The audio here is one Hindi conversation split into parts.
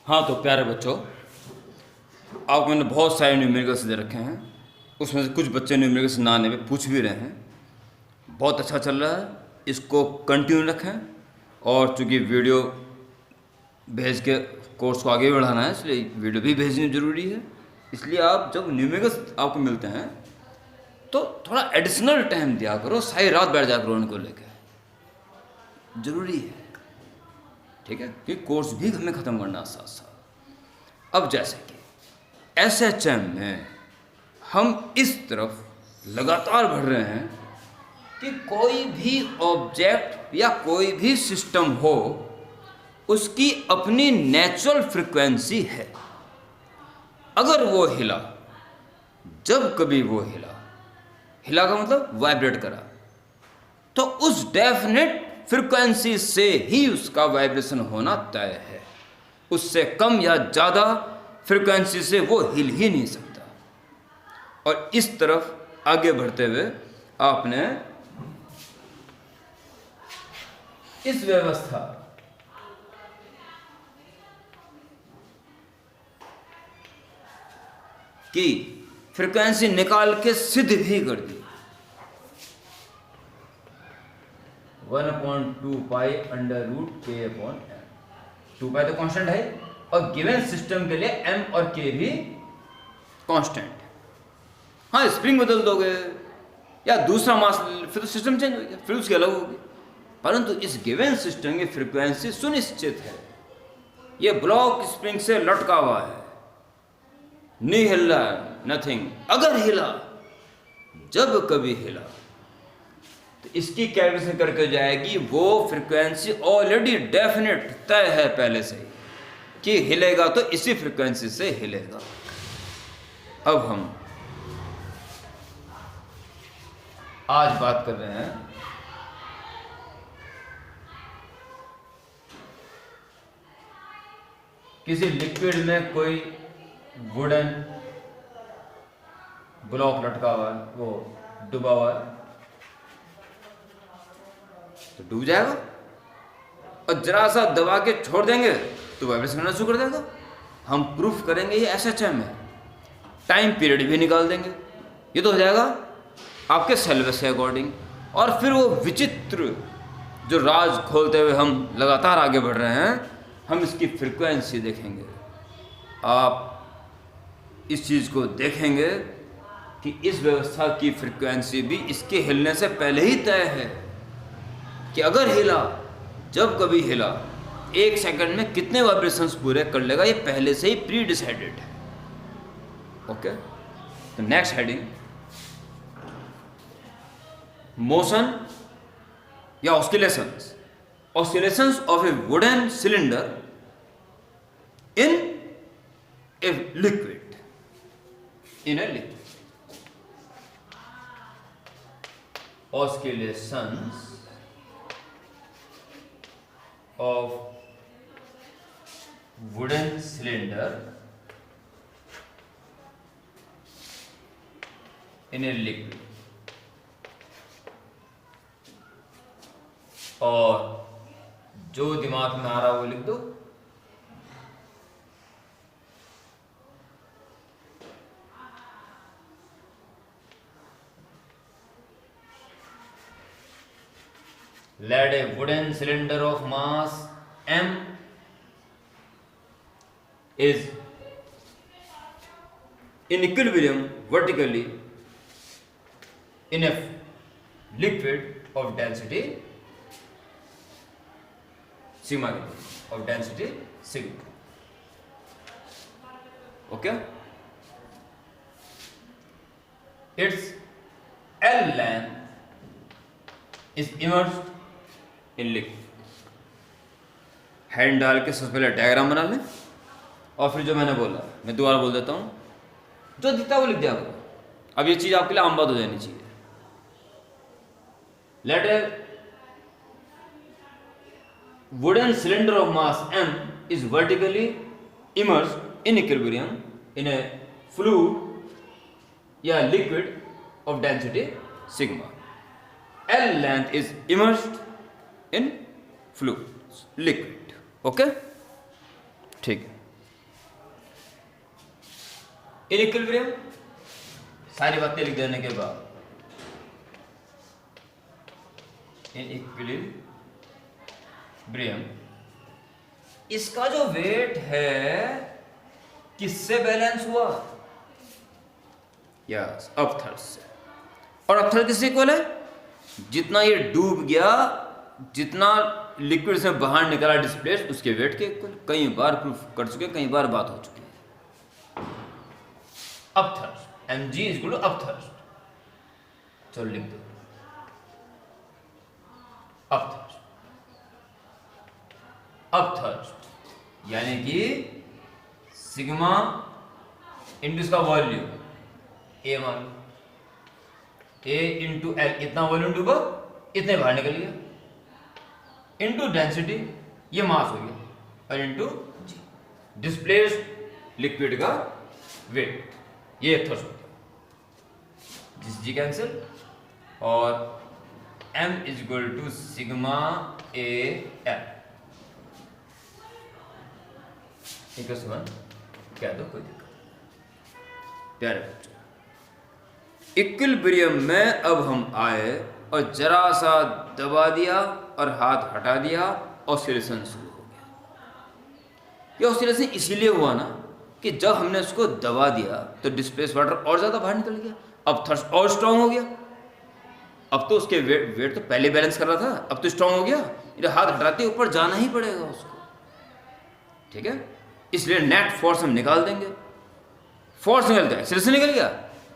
हाँ तो प्यारे बच्चों, आपको मैंने बहुत सारे न्यूमेरिकल्स दे रखे हैं। उसमें से कुछ बच्चे न्यूमेरिकल्स ना आने पे पूछ भी रहे हैं। बहुत अच्छा चल रहा है, इसको कंटिन्यू रखें। और चूँकि वीडियो भेज के कोर्स को आगे बढ़ाना है, इसलिए वीडियो भी भेजनी ज़रूरी है। इसलिए आप जब न्यूमेरिकल्स आपको मिलते हैं तो थोड़ा एडिशनल टाइम दिया करो, सारी रात बैठ जाया करो उनको लेकर, ज़रूरी है। ठीक है, कि कोर्स भी हमें ख़त्म करना है साथ साथ। अब जैसे कि SHM में हम इस तरफ लगातार बढ़ रहे हैं कि कोई भी ऑब्जेक्ट या कोई भी सिस्टम हो, उसकी अपनी नेचुरल फ्रिक्वेंसी है। अगर वो हिला, जब कभी वो हिला, हिला का मतलब वाइब्रेट करा, तो उस डेफिनेट फ्रिक्वेंसी से ही उसका वाइब्रेशन होना तय है। उससे कम या ज़्यादा फ्रिक्वेंसी से वो हिल ही नहीं सकता। और इस तरफ आगे बढ़ते हुए आपने इस व्यवस्था की फ्रिक्वेंसी निकाल के सिद्ध भी कर दी। 1/2 पाई अंडर रूट के अपॉन एम। 2 पाई तो कांस्टेंट है, और गिवन सिस्टम के लिए m और k भी कांस्टेंट है। हाँ, स्प्रिंग बदल दोगे या दूसरा मास, फिर तो सिस्टम चेंज हो गया, फिर उसकी अलग होगी। परंतु इस गिवन सिस्टम की फ्रिक्वेंसी सुनिश्चित है। ये ब्लॉक स्प्रिंग से लटका हुआ है, नहीं हिल रहा है, नथिंग। अगर हिला, जब कभी हिला, तो इसकी कैलकुलेशन करके जाएगी। वो फ्रिक्वेंसी ऑलरेडी डेफिनेट तय है पहले से ही कि हिलेगा तो इसी फ्रिक्वेंसी से हिलेगा। अब हम आज बात कर रहे हैं किसी लिक्विड में कोई वुडन ब्लॉक लटका हुआ है, वो डूबा हुआ है, तो डूब जाएगा। और जरा सा दबा के छोड़ देंगे तो वाइब्रेशन करना शुरू कर देगा। हम प्रूफ करेंगे ये SHM है। टाइम पीरियड भी निकाल देंगे, ये तो हो जाएगा आपके सिलेबस के अकॉर्डिंग। और फिर वो विचित्र जो राज खोलते हुए हम लगातार आगे बढ़ रहे हैं, हम इसकी फ्रिक्वेंसी देखेंगे। आप इस चीज़ को देखेंगे कि इस व्यवस्था की फ्रिक्वेंसी भी इसके हिलने से पहले ही तय है कि अगर हिला, जब कभी हिला, 1 सेकंड में कितने वाइब्रेशंस पूरे कर लेगा, ये पहले से ही प्री डिसाइडेड है। ओके, तो नेक्स्ट हेडिंग, मोशन या oscillations. Oscillations of A wooden cylinder in a liquid, in a liquid. Oscillations of wooden cylinder in a liquid। और जो दिमाग में आ रहा वो लिख दो। Let a wooden cylinder of mass m is in equilibrium vertically in a liquid of density sigma, of density sigma. Okay, its L length is immersed in liquid. Hand डाल के सबसे पहले डायग्राम बना लें, और फिर जो मैंने बोला मैं दोबारा बोल देता हूँ, जो दिखता है वो लिख दिया करो। अब ये चीज़ आपके लिए आम बात हो जानी चाहिए। Let a wooden cylinder of mass m is vertically immersed in equilibrium in a fluid या liquid of density sigma. L length is immersed in fluid, liquid. Okay, ठीक है। इन इक्विलिब्रियम, सारी बातें लिख देने के बाद, इन इक्विलिब्रियम इसका जो वेट है किससे बैलेंस हुआ? यस, अपथर से। और अपथर किससे इक्वल है? जितना ये डूब गया, जितना लिक्विड से बाहर निकला डिस्प्लेस, उसके वेट के इक्वल। कई बार प्रूफ कर चुके, कई बार बात हो चुकी है। अपथर्स्ट, mg इज इक्वल टू अपथर्स्ट। चलो लिख दो अपथर्स्ट। अपथर्स्ट यानी कि सिग्मा इंटू इसका वॉल्यूम ए, मान लो ए इंटू एल, इतना वॉल्यूम डूबा, इतने बाहर निकल गया, इंटू डेंसिटी, ये मास हो गया, और इंटू जी, डिस्प्लेस्ड लिक्विड का वेट, ये एक थर्स्ट होता है। जिस जी कैंसिल, और m is equal to sigma A L equal कह दो, कोई दिक्कत। प्यारे बच्चों, इक्विलिब्रियम में अब हम आए और जरा सा दबा दिया और हाथ हटा दिया, ऑसिलेशन शुरू हो गया। ये ऑसिलेशन इसीलिए हुआ ना कि जब हमने उसको दबा दिया तो डिस्प्लेस वाटर और ज़्यादा बाहर निकल गया, अब थर्स्ट और स्ट्रांग हो गया। अब तो उसके वेट तो पहले बैलेंस कर रहा था, अब तो स्ट्रांग हो गया, हाथ हटाते ऊपर जाना ही पड़ेगा उसको, ठीक है। इसलिए नेट फोर्स हम निकाल देंगे, फोर्स निकल गया, एक्सेलरेशन निकल गया,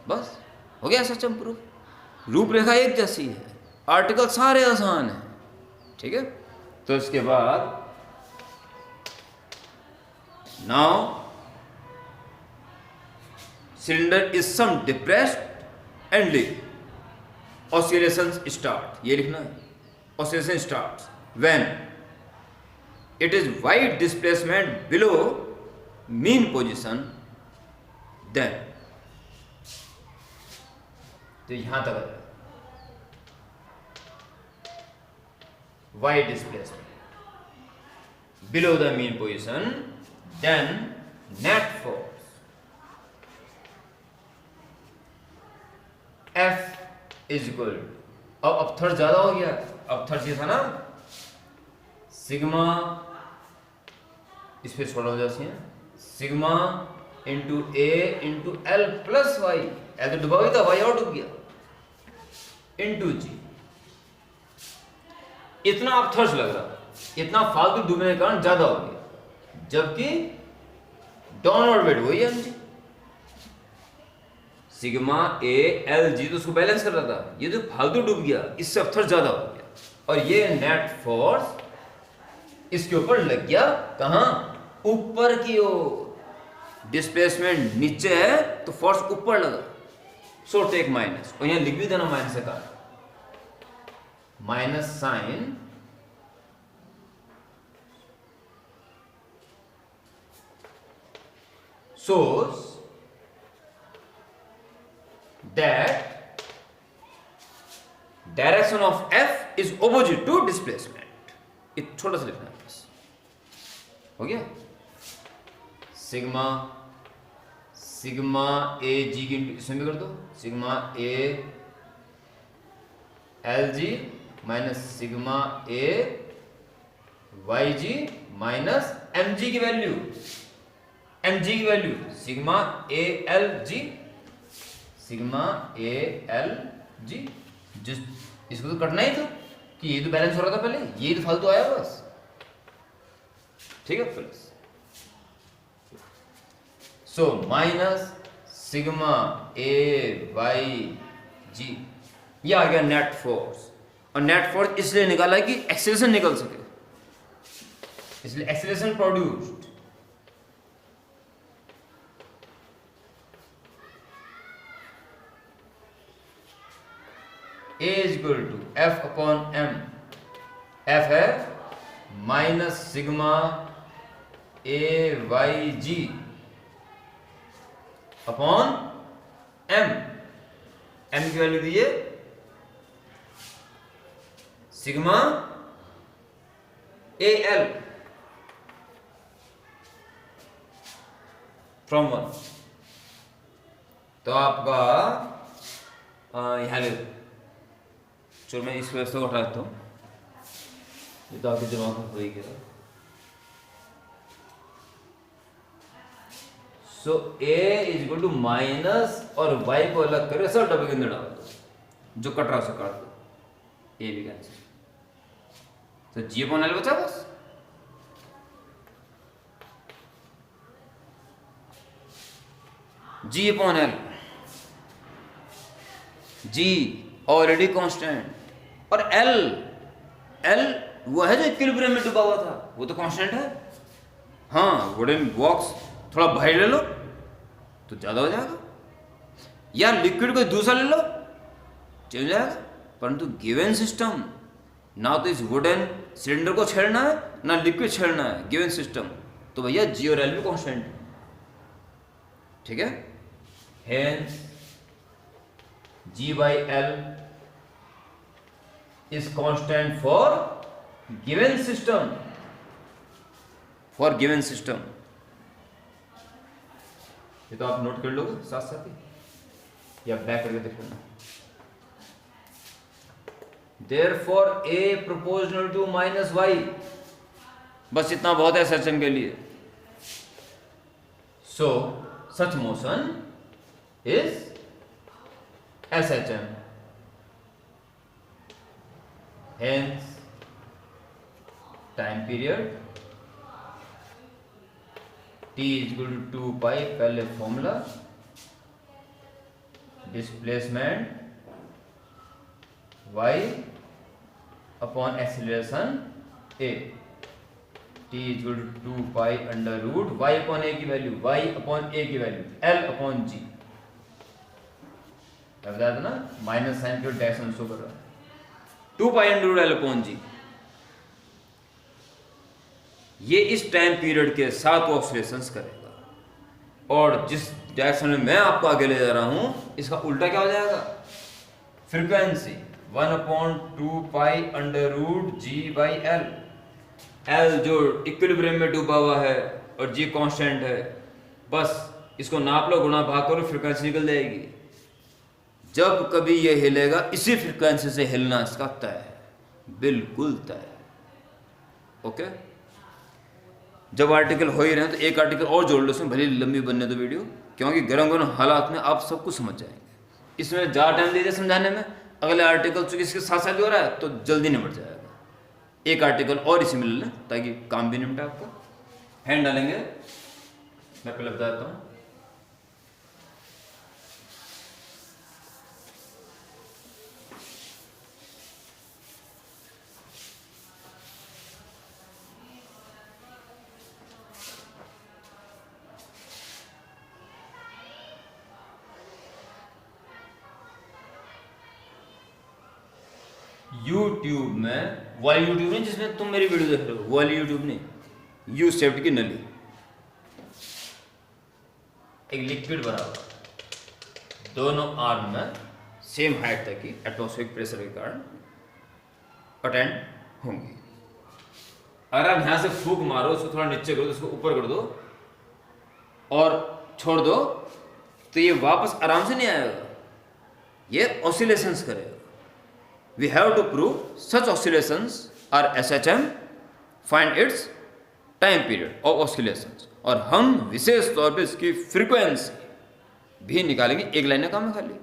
बस हो गया सिस्टम प्रूफ। रूपरेखा एक जैसी है, आर्टिकल सारे आसान हैं, ठीक है। तो इसके बाद now cylinder is some depressed and leak, oscillation start, ये लिखना है, oscillation start when it is wide displacement below mean position, then, तो यहां तक wide displacement below the mean position, then net force F is equal, अब अपथर ज्यादा हो गया, अपथर ये था ना सिग्मा, इस पे छोड़ा हो जाती है, sigma into A into L plus Y, L तो डूबा हुआ था, वाई और डूब गया, इंटू जी। इतना अपथर्स लग रहा, इतना फालतू डूबने के कारण ज्यादा हो गया, जबकि डाउनवर्ड वेट वही है जी, सिग्मा ए एल जी, तो उसको बैलेंस कर रहा था, ये तो फालतू डूब गया, इससे अपथर ज्यादा हो गया, और ये नेट फोर्स इसके ऊपर लग गया, कहां? ऊपर की ओर। डिस्प्लेसमेंट नीचे है तो फोर्स ऊपर लगा, सो टेक माइनस, और यहां लिख भी देना माइनस का, minus sign shows that direction of F is opposite to displacement. ये छोटा सा लिखना है बस, हो गया। सिग्मा सिग्मा ए जी की इसमें भी कर दो, sigma A L G minus sigma A Y G minus M G की वैल्यू, एम जी की value sigma A L G, sigma A L G, जिस इसको तो करना ही था कि ये तो बैलेंस हो रहा था पहले, ये तो फालतू आया बस, ठीक है। Plus so minus sigma A Y जी, ये आ गया नेट फोर्स, और नेट फोर्स इसलिए निकाला कि एक्सेलरेशन निकल सके, इसलिए acceleration produced A is equal to F upon M, F है minus sigma A Y ji upon M, M की वैल्यू दीजिए सिग्मा ए एल फ्रॉम 1, तो आपका यहाँ ले, चलो मैं इस व्यवस्था को हटा देता हूँ, ये तो आपके दिमाग में हो ही गया। सो ए इज इक्वल टू माइनस और वाई को अलग करो, सब डबल के अंदर डाल दो, जो कट रहा है उसे काट दो, ए भी कैंसिल, तो जी अपॉन एल बचा बस। जी अपॉन एल, जी ऑलरेडी कांस्टेंट, और एल, एल वो है जो इक्विलिब्रियम में डूबा हुआ था, वो तो कांस्टेंट है। हाँ, वुडन बॉक्स थोड़ा बाहर ले लो तो ज्यादा हो जाएगा, या लिक्विड कोई दूसरा ले लो चेंज हो जाएगा, परंतु गिवन सिस्टम ना तो इस वुडन सिलेंडर को छेड़ना है ना लिक्विड छेड़ना है, गिवन सिस्टम, तो भैया जी और एल भी कांस्टेंट है, ठीक है। Hence G by L is constant for given system, for given system. ये तो आप नोट कर लोगे साथ साथ ही, या बैक करके देख लेना। Therefore a proportional to minus y, बस इतना बहुत है सचन के लिए। So such motion is SHM, hence time period t is equal to 2 pi, पहले formula, displacement y upon acceleration a, t is equal to 2 pi under root y upon a की वैल्यू, y अपॉन a की वैल्यू l अपॉन g, बताया था ना, माइनस साइन के डायरेक्शन शो कर रहा है, 2 pi under root l upon g। ये इस टाइम पीरियड के साथ ऑसिलेशंस करेगा, और जिस डायरेक्शन में मैं आपको आगे ले जा रहा हूं इसका उल्टा क्या हो जाएगा, frequency 1/2 pi under root G by L, L जो इक्विलिब्रियम में डूबा हुआ है और जी कांस्टेंट है, बस इसको नाप लो, गुणा भाग करो, फ्रीक्वेंसी निकल जाएगी। जब कभी ये हिलेगा इसी फ्रीक्वेंसी से हिलना इसका तय है, बिल्कुल तय है। ओके, जब आर्टिकल हो ही रहे हैं तो एक आर्टिकल और जोड़ लो उसमें, भले लंबी बनने दो वीडियो, क्योंकि गर्म गर्म हालात में आप सब कुछ समझ जाएंगे। इसमें ज़्यादा टाइम दीजिए समझाने में, अगले आर्टिकल चूंकि इसके साथ साथ हो रहा है तो जल्दी निपट जाएगा। एक आर्टिकल और इसी में ले लें ताकि काम भी निपटे आपका। हैंड डालेंगे, मैं पहले बता देता हूँ। यूट्यूब में, वाली यूट्यूब नहीं जिसमें तुम मेरी वीडियो देख रहे हो, वाली यूट्यूब नहीं, यू शेप्ड की नली, एक लिक्विड बना हुआ, दोनों आर्म में सेम हाइट तक की एटमॉस्फेरिक प्रेशर के कारण अटेंड होंगी। अगर आप यहां से फूंक मारो, उसको थोड़ा नीचे करो, उसको ऊपर कर दो और छोड़ दो, तो ये वापस आराम से नहीं आएगा, ये ऑसिलेशंस करेगा। We have to prove such oscillations are SHM, find its time period of oscillations, और हम विशेष तौर पे इसकी फ्रीक्वेंसी भी निकालेंगे। एक लाइन में काम है खाली।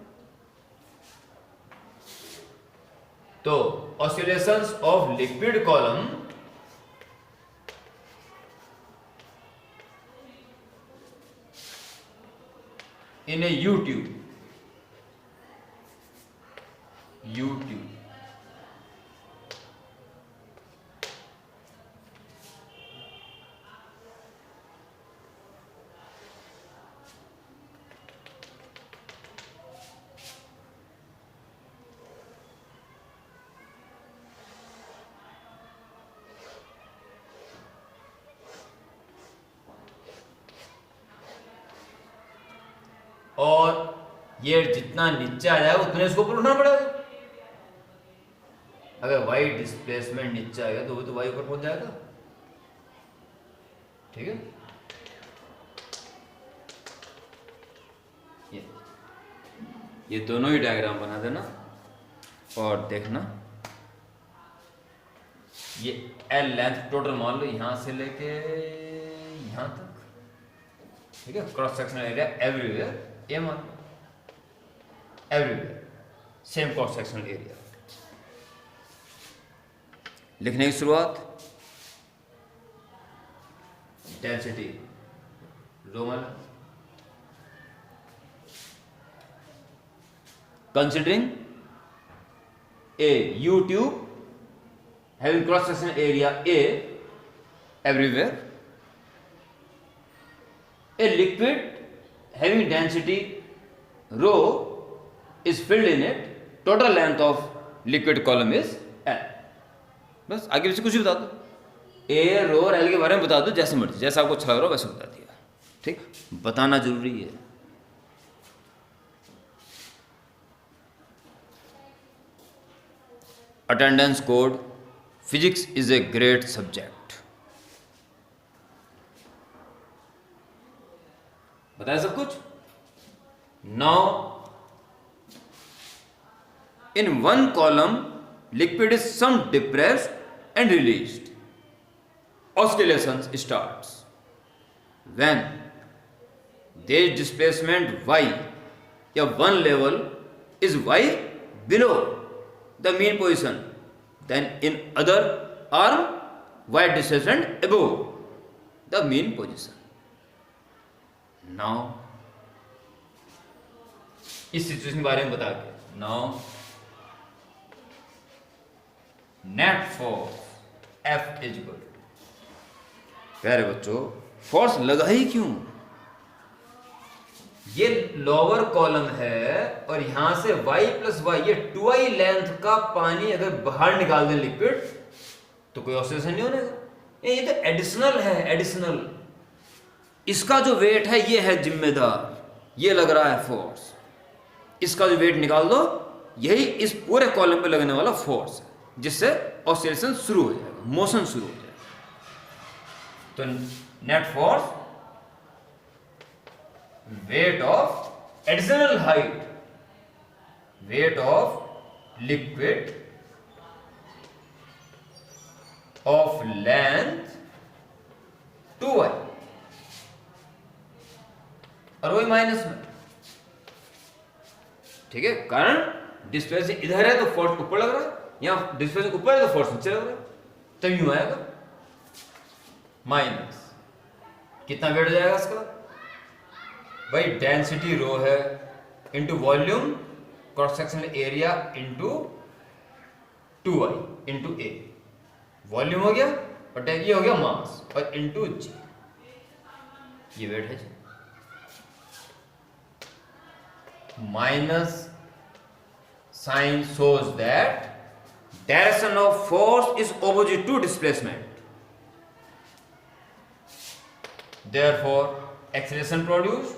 तो oscillations of liquid column in a U-tube, और ये जितना नीचे आ जाएगा उतने इसको ऊपर उठना पड़ेगा। अगर y डिस्प्लेसमेंट नीचे आएगा तो वो तो y ऊपर पहुंच जाएगा, ठीक है। ये ये दोनों ही डायग्राम बना देना और देखना, ये एल लेंथ टोटल मान लो यहाँ से लेके यहाँ तक, ठीक है। Cross sectional area everywhere A मान लो, everywhere same cross sectional area. लिखने की शुरुआत, density roman, considering a U tube having cross sectional area A everywhere, a liquid having density rho is filled in it, total length of liquid column is L। बस आगे पीछे कुछ भी बता दो, A रो और L के बारे में बता दो, जैसे मर्जी, जैसा आपको अच्छा लग रहा हो वैसे बता दिया, ठीक। बताना जरूरी है। Attendance code, physics is a great subject. बताया सब कुछ। Now in one column liquid is some depressed and released, oscillations starts when there is displacement y या one level is y below the mean position, then in other arm y displacement above the mean position। now इस सिचुएशन के बारे में बता के, now net force F is equal to, प्यारे बच्चों फोर्स लगा ही क्यों, ये लोअर कॉलम है और यहां से y प्लस वाई, ये 2y लेंथ का पानी अगर बाहर निकाल दें लिक्विड तो कोई ऑक्सीडेशन नहीं होने का। ये तो एडिशनल है, एडिशनल, इसका जो वेट है ये है जिम्मेदार, ये लग रहा है फोर्स, इसका जो वेट निकाल दो, यही इस पूरे कॉलम पे लगने वाला फोर्स है, जिससे ऑक्सीडेशन शुरू हो जाएगा, मोशन शुरू हो जाएगा। तो net force weight of additional height, weight of liquid of length 2y और वही माइनस में, ठीक है। कारण डिस्प्लेसमेंट इधर है तो फोर्स ऊपर लग रहा है, यहां डिस्प्लेसमेंट ऊपर है तो फोर्स नीचे लग रहा है, तब यूं आएगा माइनस, कितना वेट हो जाएगा इसका भाई, डेंसिटी रो है into volume cross sectional area into 2y into A, volume हो गया और ये हो गया मास, और इंटू जी, ये वेट है जी। Minus sign shows that direction of force is opposite to displacement, therefore acceleration produced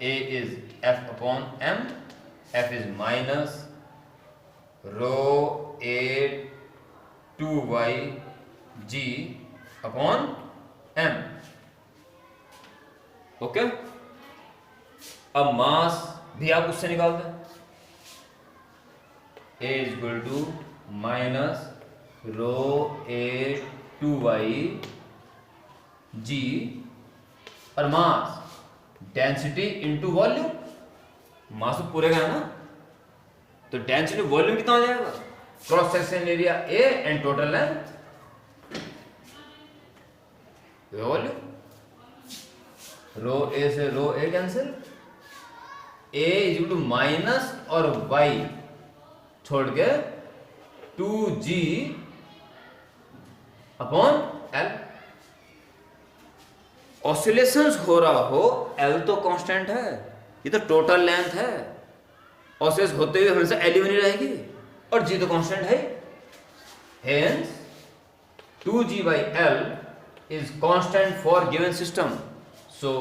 A is F upon m, F is minus rho A 2y g upon m, okay. अब मास भी आप उससे निकाल दें, A is equal to minus rho A 2y g और mass density into volume, mass तो पूरे का है ना, तो डेंसिटी वॉल्यूम कितना हो जाएगा, cross section area A and total length volume, rho A से rho A cancel, A is equal to minus और y छोड़ के 2g अपॉन L। ऑसिलेशंस हो रहा हो, L तो कांस्टेंट है, ये तो टोटल लेंथ है, ऑसिलेशन होते हुए हमेशा L ही बनी रहेगी, और G तो कांस्टेंट है, hence 2g by L is constant for given system, so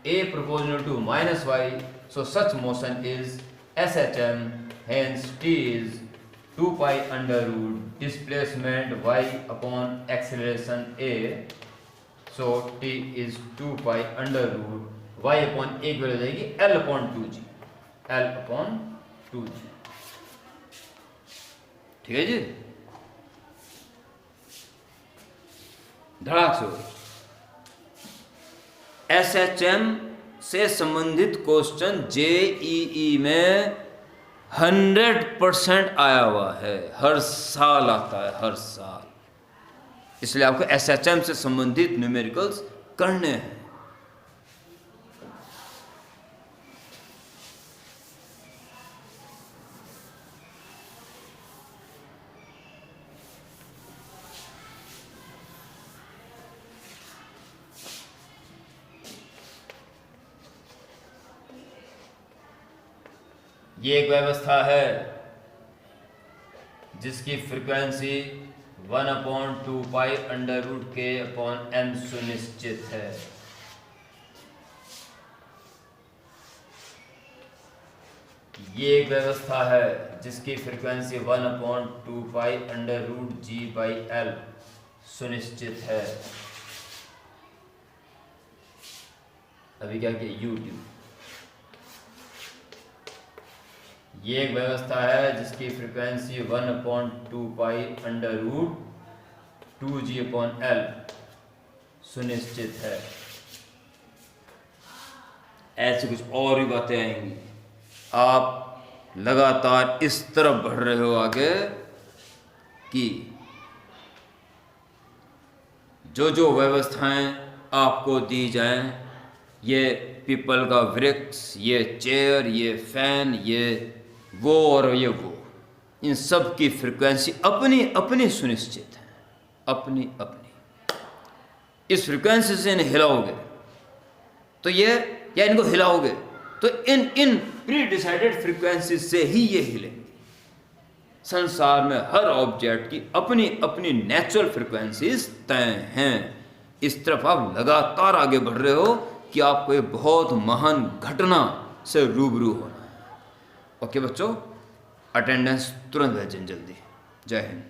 A proportional to minus y, so such motion is SHM, hence T is 2 pi under root displacement y upon acceleration a, so t is 2 pi under root y upon a की वैल्यू हो जाएगी l upon 2g, l upon 2g। ठीक है जी, धड़ाक से SHM से संबंधित क्वेश्चन JEE में 100% आया हुआ है, हर साल आता है, हर साल। इसलिए आपको SHM से संबंधित न्यूमेरिकल्स करने हैं। ये एक व्यवस्था है जिसकी फ्रीक्वेंसी 1/2 पाई अंडर रूट के अपॉन m सुनिश्चित है। ये एक व्यवस्था है जिसकी frequency 1/2 pi under root g/l सुनिश्चित है। अभी क्या किया, यूट्यूब। ये एक व्यवस्था है जिसकी frequency 1/2 pi under root 2g/l सुनिश्चित है। ऐसे कुछ और भी बातें आएंगी। आप लगातार इस तरफ बढ़ रहे हो आगे कि जो जो व्यवस्थाएं आपको दी जाएं, ये पीपल का वृक्ष, ये चेयर, ये फैन, ये वो और ये वो, इन सब की फ्रीक्वेंसी अपनी अपनी सुनिश्चित है, अपनी अपनी। इस फ्रीक्वेंसी से इन्हें हिलाओगे तो ये, या इनको हिलाओगे तो इन प्री डिसाइडेड फ्रीक्वेंसी से ही ये हिलेंगे। संसार में हर ऑब्जेक्ट की अपनी अपनी नेचुरल फ्रीक्वेंसीज तय हैं। इस तरफ आप लगातार आगे बढ़ रहे हो कि आपको एक बहुत महान घटना से रूबरू होना है। ओके बच्चों, अटेंडेंस तुरंत भेजें जल्दी। जय हिंद।